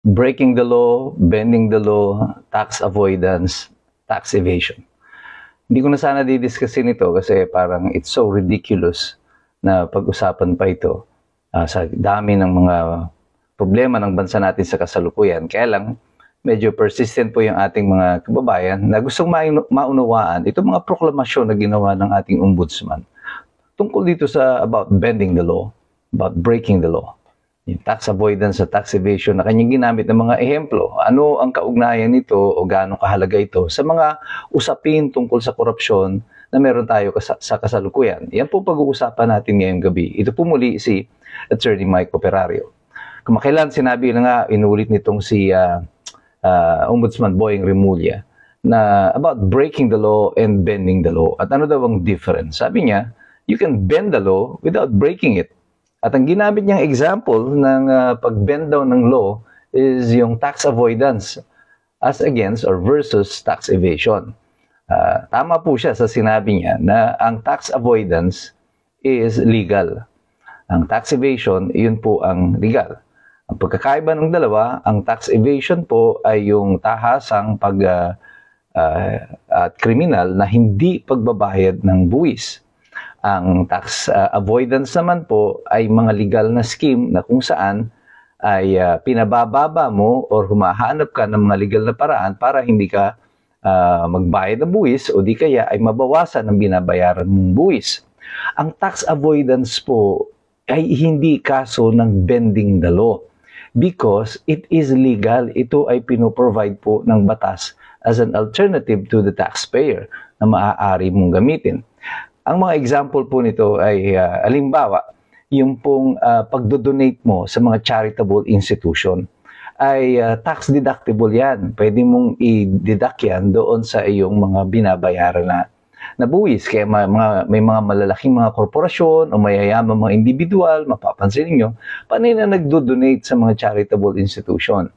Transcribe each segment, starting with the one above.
breaking the law, bending the law, tax avoidance, tax evasion. Hindi ko na sana didiscussin ito kasi parang it's so ridiculous na pag-usapan pa ito sa dami ng mga problema ng bansa natin sa kasalukuyan. Kaya lang, medyo persistent po yung ating mga kababayan na gustong maunawaan itong mga proklamasyon na ginawa ng ating ombudsman tungkol dito sa about bending the law, about breaking the law. Yung tax avoidance sa tax evasion na kanyang ginamit ng mga ehemplo. Ano ang kaugnayan nito o gaano kahalaga ito sa mga usapin tungkol sa korupsyon na meron tayo sa kasalukuyan. Yan po pag-uusapan natin ngayong gabi. Ito po muli si Attorney Mike Operario. Kumakailan sinabi na nga, inulit nitong si Ombudsman Boying Remulla na about breaking the law and bending the law. At ano daw ang difference? Sabi niya, you can bend the law without breaking it. At ang ginamit niyang example ng pag-bend down ng law is yung tax avoidance as against or versus tax evasion. Tama po siya sa sinabi niya na ang tax avoidance is legal. Ang tax evasion, yun po ang legal. Ang pagkakaiba ng dalawa, ang tax evasion po ay yung tahasang at kriminal na hindi pagbabayad ng buwis. Ang tax avoidance naman po ay mga legal na scheme na kung saan ay pinabababa mo or humahanap ka ng mga legal na paraan para hindi ka magbayad ng buwis o di kaya ay mabawasan ang binabayaran mong buwis. Ang tax avoidance po ay hindi kaso ng bending the law because it is legal. Ito ay pinoprovide po ng batas as an alternative to the taxpayer na maaari mong gamitin. Ang mga example po nito ay halimbawa, yung pong pagdodonate mo sa mga charitable institution ay tax deductible yan. Pwede mong i-deduct yan doon sa iyong mga binabayaran na buwis. Kaya may mga malalaking mga korporasyon o mayayaman mga individual, mapapansin niyo, panay na nagdo-donate sa mga charitable institution.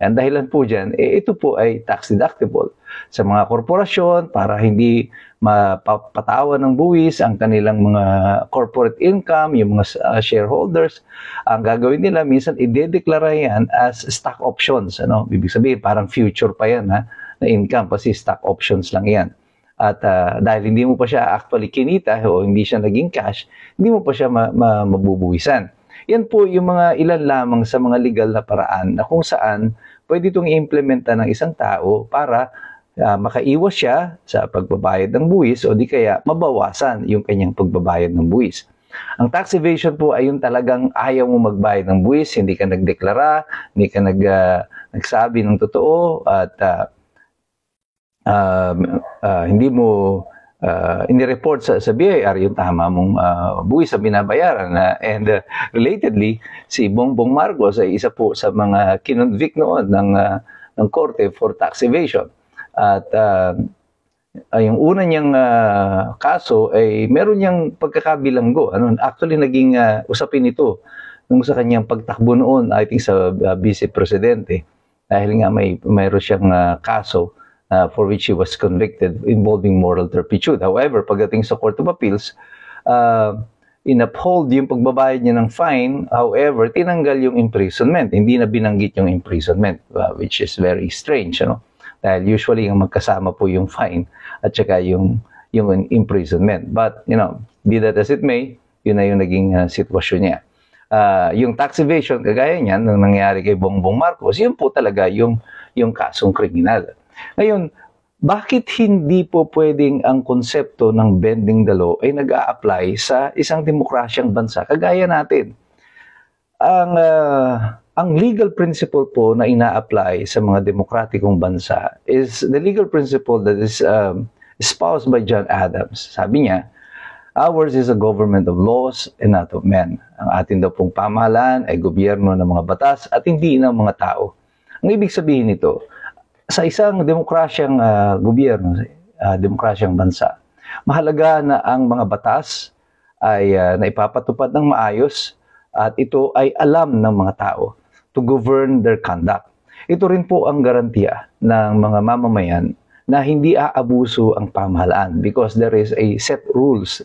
Ang dahilan po dyan, ito po ay tax deductible sa mga korporasyon para hindi mapapatawan ng buwis ang kanilang mga corporate income, yung mga shareholders. Ang gagawin nila, minsan idedeklara yan as stock options. Ano? Ibig sabihin, parang future pa yan na income kasi stock options lang yan. At dahil hindi mo pa siya actually kinita o hindi siya naging cash, hindi mo pa siya mabubuwisan. Yan po yung mga ilan lamang sa mga legal na paraan na kung saan pwede itong i-implementa ng isang tao para makaiwas siya sa pagbabayad ng buwis o di kaya mabawasan yung kanyang pagbabayad ng buwis. Ang tax evasion po ay yung talagang ayaw mo magbayad ng buwis, hindi ka nagdeklara, hindi ka nagsabi ng totoo at hindi mo inireport sa BIR yung tama mong buwis sa binabayaran. And relatedly, si Bongbong Marcos ay isa po sa mga kinonvict noon ng korte for tax evasion. At yung una niyang kaso ay meron niyang pagkakabilanggo. Actually, naging usapin ito nung sa kanyang pagtakbo noon, I think sa Vice Presidente. Dahil nga mayroon siyang kaso for which he was convicted involving moral turpitude. However, pagdating sa Court of Appeals, in-uphold yung pagbabayad niya ng fine. However, tinanggal yung imprisonment. Hindi na binanggit yung imprisonment, which is very strange. Dahil usually yung magkasama po yung fine at saka yung imprisonment. But, be that as it may, yun na yung naging sitwasyon niya. Yung tax evasion, kagaya niyan, nung nangyari kay Bongbong Marcos, yun po talaga yung kasong kriminal. Ngayon, bakit hindi po pwedeng ang konsepto ng bending the law ay nag-a-apply sa isang demokrasyang bansa kagaya natin? Ang legal principle po na ina-apply sa mga demokratikong bansa is the legal principle that is espoused by John Adams. Sabi niya, ours is a government of laws and not of men. Ang atin daw pong pamahalaan ay gobyerno ng mga batas at hindi ng mga tao. Ang ibig sabihin nito, sa isang demokrasyang gobyerno, demokrasyang bansa, mahalaga na ang mga batas ay naipapatupad ng maayos at ito ay alam ng mga tao to govern their conduct. Ito rin po ang garantiya ng mga mamamayan na hindi aabuso ang pamahalaan because there is a set rules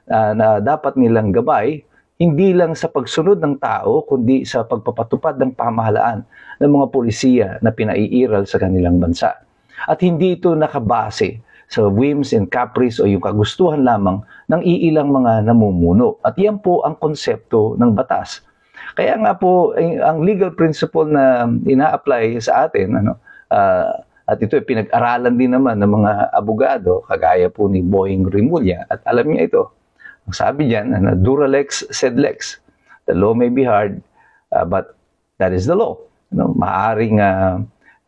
na dapat nilang gabay hindi lang sa pagsunod ng tao, kundi sa pagpapatupad ng pamahalaan ng mga pulisiya na pinaiiral sa kanilang bansa. At hindi ito nakabase sa whims and caprice o yung kagustuhan lamang ng iilang mga namumuno. At yan po ang konsepto ng batas. Kaya nga po, ang legal principle na ina-apply sa atin, at ito ay pinag-aralan din naman ng mga abogado, kagaya po ni Boying Rimulya, at alam niya ito. Ang sabi diyan, dura lex sed lex. The law may be hard, but that is the law. Maaring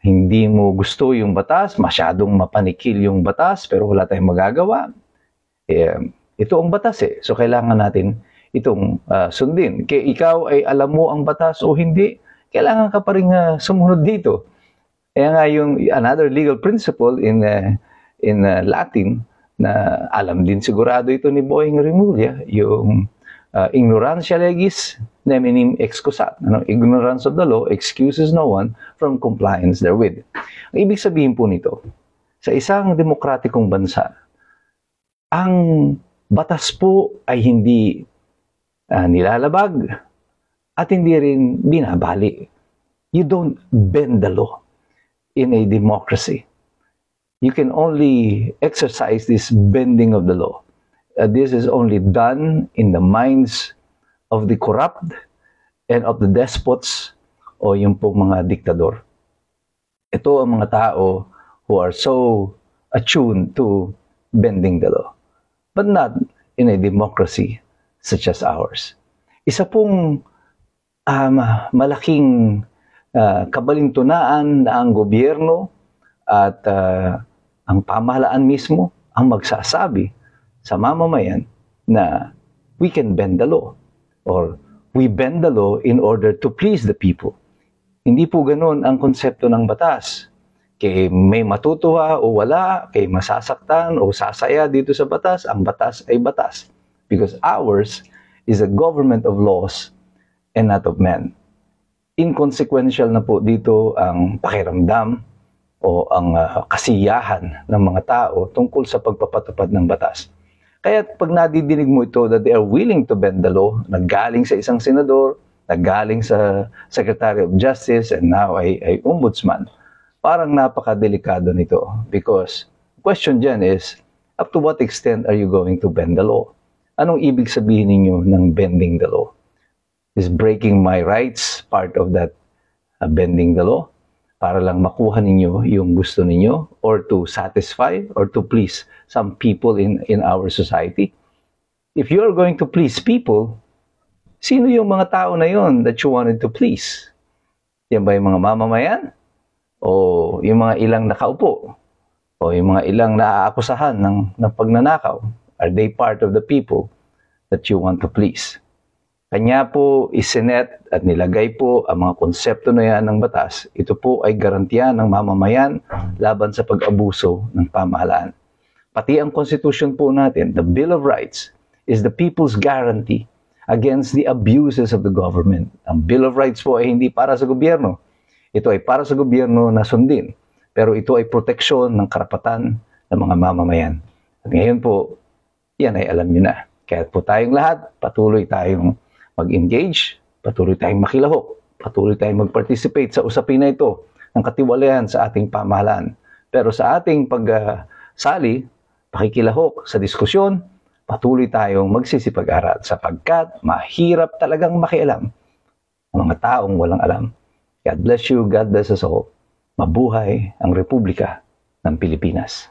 hindi mo gusto yung batas, masyadong mapanikil yung batas, pero wala tayong magagawa. Ito ang batas eh. So kailangan natin itong sundin. Kaya ikaw ay alam mo ang batas o hindi, kailangan ka pa rin sumunod dito. Kaya nga yung another legal principle in Latin, na alam din sigurado ito ni Boying Rimulya, yung ignorantia legis neminim excusat. Ignorance of the law excuses no one from compliance therewith. Ang ibig sabihin po nito, sa isang demokratikong bansa, ang batas po ay hindi nilalabag at hindi rin binabali. You don't bend the law in a democracy. You can only exercise this bending of the law. This is only done in the minds of the corrupt and of the despots o yung pong mga diktador. Ito ang mga tao who are so attuned to bending the law, but not in a democracy such as ours. Isa pong malaking kabalintunaan na ang gobyerno at ang pamahalaan mismo ang magsasabi sa mamamayan na we can bend the law or we bend the law in order to please the people. Hindi po ganun ang konsepto ng batas. Kay may matutuwa o wala, kay masasaktan o sasaya dito sa batas, ang batas ay batas. Because ours is a government of laws and not of men. Inconsequential na po dito ang pakiramdam o ang kasiyahan ng mga tao tungkol sa pagpapatupad ng batas. Kaya pag nadidinig mo ito that they are willing to bend the law, naggaling sa isang senador, naggaling sa Secretary of Justice, and now ay ombudsman, parang napakadelikado nito. Because the question dyan is, up to what extent are you going to bend the law? Anong ibig sabihin ninyo ng bending the law? Is breaking my rights part of that bending the law? Para lang makuha ninyo yung gusto ninyo or to satisfy or to please some people in our society. If you are going to please people, sino yung mga tao na yon that you wanted to please? Yan ba yung mga mamamayan? O yung mga ilang nakaupo? O yung mga ilang naaakusahan ng pagnanakaw? Are they part of the people that you want to please? Kanya po isinet at nilagay po ang mga konsepto na yan ng batas. Ito po ay garantiya ng mamamayan laban sa pag-abuso ng pamahalaan. Pati ang Constitution po natin, the Bill of Rights, is the people's guarantee against the abuses of the government. Ang Bill of Rights po ay hindi para sa gobyerno. Ito ay para sa gobyerno na sundin. Pero ito ay proteksyon ng karapatan ng mga mamamayan. At ngayon po, yan ay alam nyo na. Kaya po tayong lahat, patuloy tayong mag-engage, patuloy tayong makilahok, patuloy tayong mag-participate sa usapin na ito ng katiwalayan sa ating pamahalaan. Pero sa ating pagsali, pakikilahok sa diskusyon, patuloy tayong magsisipag-aral sapagkat mahirap talagang makialam ang mga taong walang alam. God bless you, God bless us all. Mabuhay ang Republika ng Pilipinas.